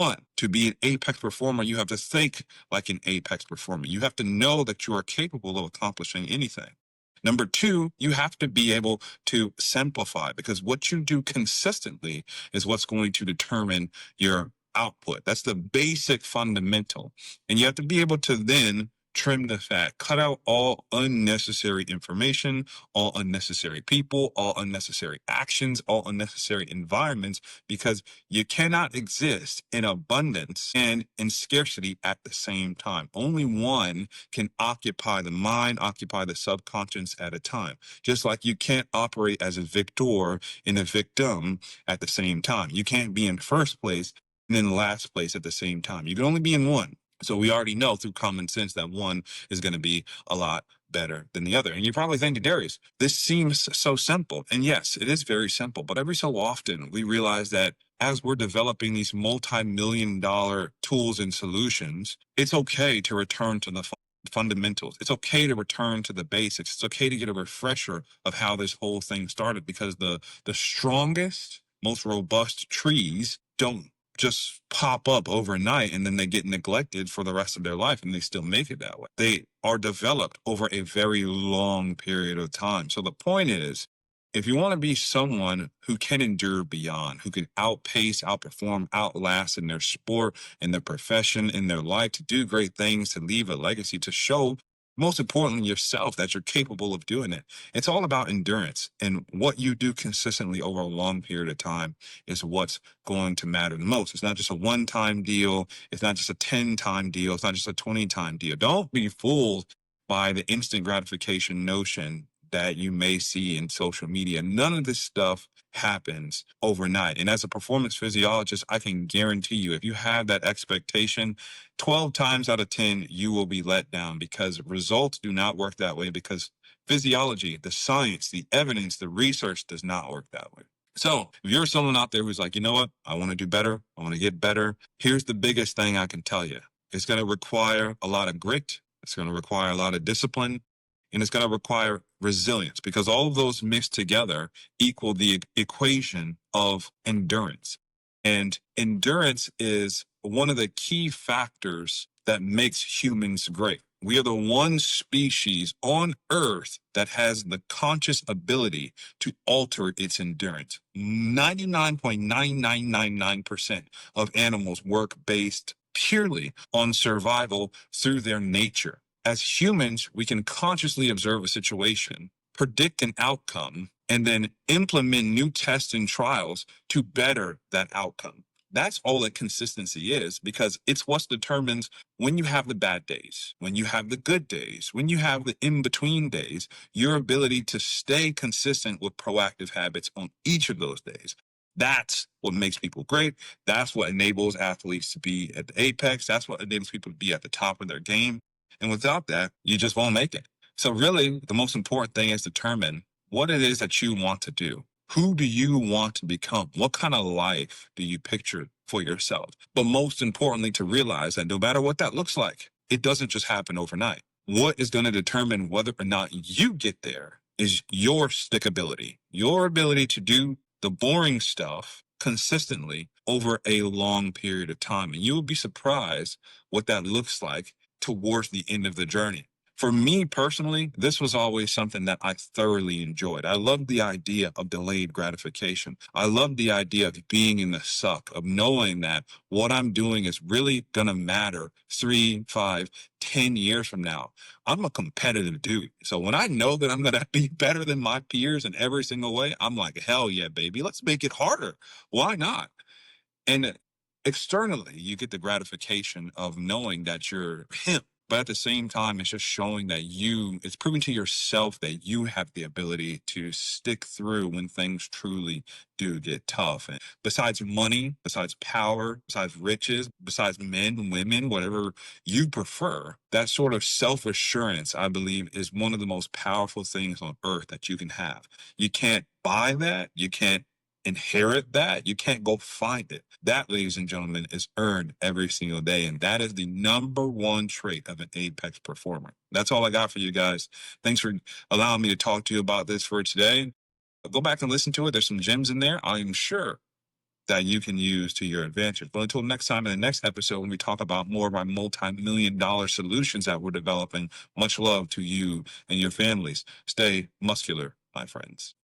One, to be an apex performer, you have to think like an apex performer. You have to know that you are capable of accomplishing anything. Number two, you have to be able to simplify, because what you do consistently is what's going to determine your output. That's the basic fundamental. And you have to be able to then trim the fat, cut out all unnecessary information, all unnecessary people, all unnecessary actions, all unnecessary environments, because you cannot exist in abundance and in scarcity at the same time. Only one can occupy the mind, occupy the subconscious at a time. Just like you can't operate as a victor and a victim at the same time. You can't be in first place and then last place at the same time. You can only be in one. So we already know through common sense that one is going to be a lot better than the other. And you're probably thinking, Darius, this seems so simple. And yes, it is very simple. But every so often we realize that as we're developing these multi-million-dollar tools and solutions, it's okay to return to the fundamentals. It's okay to return to the basics. It's okay to get a refresher of how this whole thing started, because the strongest, most robust trees don't just pop up overnight and then they get neglected for the rest of their life and they still make it that way. They are developed over a very long period of time. So the point is, if you want to be someone who can endure beyond, who can outpace, outperform, outlast in their sport, in their profession, in their life, to do great things, to leave a legacy, to show, most importantly, yourself that you're capable of doing it. It's all about endurance. And what you do consistently over a long period of time is what's going to matter the most. It's not just a one-time deal. It's not just a 10-time deal. It's not just a 20-time deal. Don't be fooled by the instant gratification notion that you may see in social media. None of this stuff happens overnight. And as a performance physiologist, I can guarantee you, if you have that expectation, 12 times out of 10, you will be let down, because results do not work that way, because physiology, the science, the evidence, the research does not work that way. So if you're someone out there who's like, you know what, I want to do better, I want to get better, here's the biggest thing I can tell you. It's going to require a lot of grit. It's going to require a lot of discipline. And it's going to require resilience, because all of those mixed together equal the equation of endurance. And endurance is one of the key factors that makes humans great. We are the one species on Earth that has the conscious ability to alter its endurance. 99.9999% of animals work based purely on survival through their nature. As humans, we can consciously observe a situation, predict an outcome, and then implement new tests and trials to better that outcome. That's all that consistency is, because it's what determines when you have the bad days, when you have the good days, when you have the in-between days, your ability to stay consistent with proactive habits on each of those days. That's what makes people great. That's what enables athletes to be at the apex. That's what enables people to be at the top of their game. And without that, you just won't make it. So really, the most important thing is determine what it is that you want to do. Who do you want to become? What kind of life do you picture for yourself? But most importantly, to realize that no matter what that looks like, it doesn't just happen overnight. What is going to determine whether or not you get there is your stickability, your ability to do the boring stuff consistently over a long period of time. And you will be surprised what that looks like towards the end of the journey. For me personally, this was always something that I thoroughly enjoyed. I loved the idea of delayed gratification. I loved the idea of being in the suck, of knowing that what I'm doing is really going to matter 3, 5, 10 years from now. I'm a competitive dude. So when I know that I'm going to be better than my peers in every single way, I'm like, hell yeah, baby, let's make it harder. Why not? And externally, you get the gratification of knowing that you're him. But at the same time, it's just showing that it's proving to yourself that you have the ability to stick through when things truly do get tough. And besides money, besides power, besides riches, besides men, women, whatever you prefer, that sort of self-assurance, I believe, is one of the most powerful things on earth that you can have. You can't buy that. You can't inherit that. You can't go find it. That, ladies and gentlemen, is earned every single day. And that is the number one trait of an apex performer. That's all I got for you guys. Thanks for allowing me to talk to you about this for today. Go back and listen to it. There's some gems in there. I am sure that you can use to your advantage. But until next time, in the next episode, when we talk about more of our multi-million-dollar solutions that we're developing, much love to you and your families. Stay muscular, my friends.